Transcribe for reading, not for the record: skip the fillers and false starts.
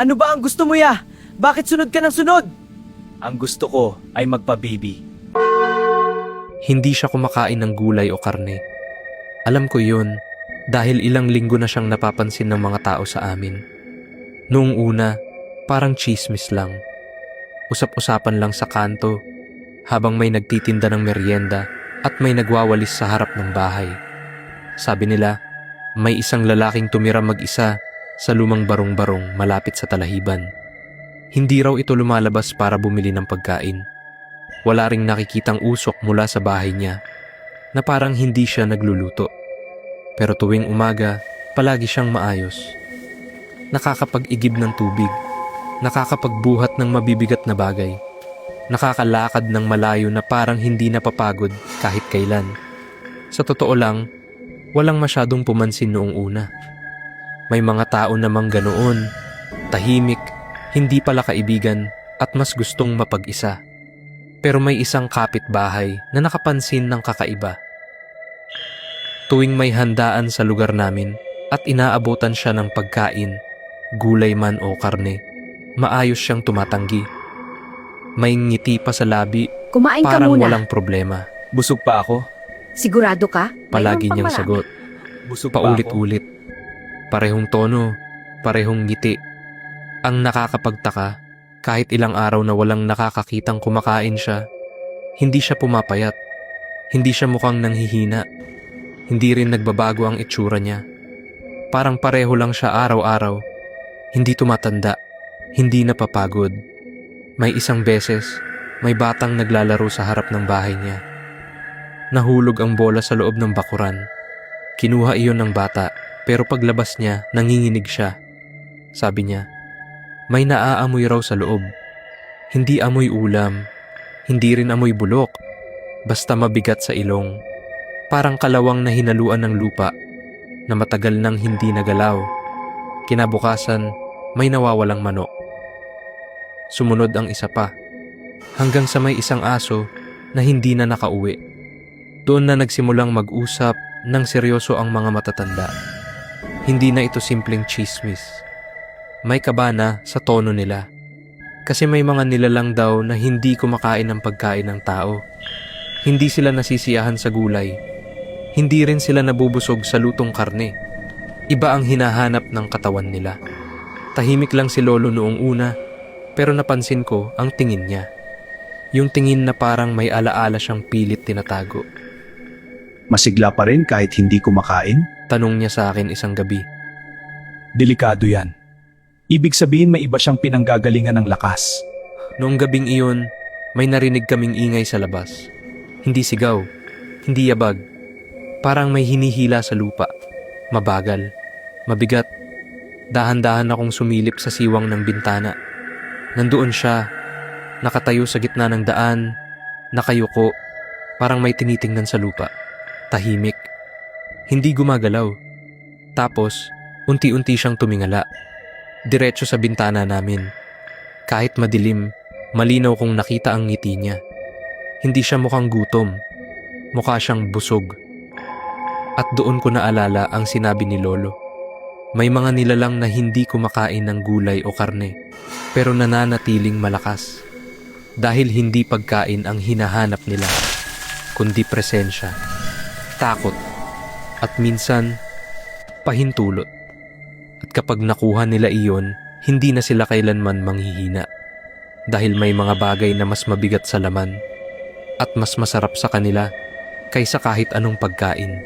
Ano ba ang gusto mo ya? Bakit sunod ka ng sunod? Ang gusto ko ay magpa-baby. Hindi siya kumakain ng gulay o karne. Alam ko yun dahil ilang linggo na siyang napapansin ng mga tao sa amin. Noong una, parang chismis lang. Usap-usapan lang sa kanto habang may nagtitinda ng merienda at may nagwawalis sa harap ng bahay. Sabi nila, may isang lalaking tumira mag-isa sa lumang barong-barong malapit sa talahiban. Hindi raw ito lumalabas para bumili ng pagkain. Wala ring nakikitang usok mula sa bahay niya na parang hindi siya nagluluto. Pero tuwing umaga, palagi siyang maayos. Nakakapag-igib ng tubig, nakakapagbuhat ng mabibigat na bagay, nakakalakad ng malayo na parang hindi napapagod kahit kailan. Sa totoo lang, walang masyadong pumansin noong una. May mga tao namang ganoon, tahimik, hindi pala kaibigan at mas gustong mapag-isa. Pero may isang kapitbahay na nakapansin ng kakaiba. Tuwing may handaan sa lugar namin at inaabutan siya ng pagkain, gulay man o karne, maayos siyang tumatanggi. May ngiti pa sa labi, Kumain ka parang muna. walang problema. Busog pa ako. Sigurado ka? Palagi Mayroon pang niyang marami. sagot. Busog pa ako. Paulit-ulit. Parehong tono, parehong ngiti. Ang nakakapagtaka, kahit ilang araw na walang nakakakitang kumakain siya, hindi siya pumapayat. Hindi siya mukhang nanghihina. Hindi rin nagbabago ang itsura niya. Parang pareho lang siya araw-araw. Hindi tumatanda. Hindi napapagod. May isang beses, may batang naglalaro sa harap ng bahay niya. Nahulog ang bola sa loob ng bakuran. Kinuha iyon ng bata, pero paglabas niya, nanginginig siya. Sabi niya, may naaamoy raw sa loob. Hindi amoy ulam, hindi rin amoy bulok, basta mabigat sa ilong. Parang kalawang na hinaluan ng lupa na matagal nang hindi nagalaw. Kinabukasan, may nawawalang manok. Sumunod ang isa pa, hanggang sa may isang aso na hindi na nakauwi. Doon na nagsimulang mag-usap ng seryoso ang mga matatanda. Hindi na ito simpleng chismis. May kabana sa tono nila. Kasi may mga nilalang daw na hindi kumakain ng pagkain ng tao. Hindi sila nasisiyahan sa gulay. Hindi rin sila nabubusog sa lutong karne. Iba ang hinahanap ng katawan nila. Tahimik lang si Lolo noong una, pero napansin ko ang tingin niya. Yung tingin na parang may alaala siyang pilit tinatago. Masigla pa rin kahit hindi kumakain? Tanong niya sa akin isang gabi. Delikado yan. Ibig sabihin may iba siyang pinanggagalingan ng lakas. Noong gabing iyon, may narinig kaming ingay sa labas. Hindi sigaw, hindi yabag. Parang may hinihila sa lupa. Mabagal, mabigat. Dahan-dahan akong sumilip sa siwang ng bintana. Nandoon siya, nakatayo sa gitna ng daan, nakayuko, parang may tinitingnan sa lupa. Tahimik. Hindi gumagalaw. Tapos, unti-unti siyang tumingala. Diretso sa bintana namin. Kahit madilim, malinaw kong nakita ang ngiti niya. Hindi siya mukhang gutom. Mukha siyang busog. At doon ko naalala ang sinabi ni Lolo. May mga nilalang na hindi kumakain ng gulay o karne, pero nananatiling malakas. Dahil hindi pagkain ang hinahanap nila, kundi presensya, takot, at minsan, pahintulot. At kapag nakuha nila iyon, hindi na sila kailanman manghihina. Dahil may mga bagay na mas mabigat sa laman at mas masarap sa kanila kaysa kahit anong pagkain.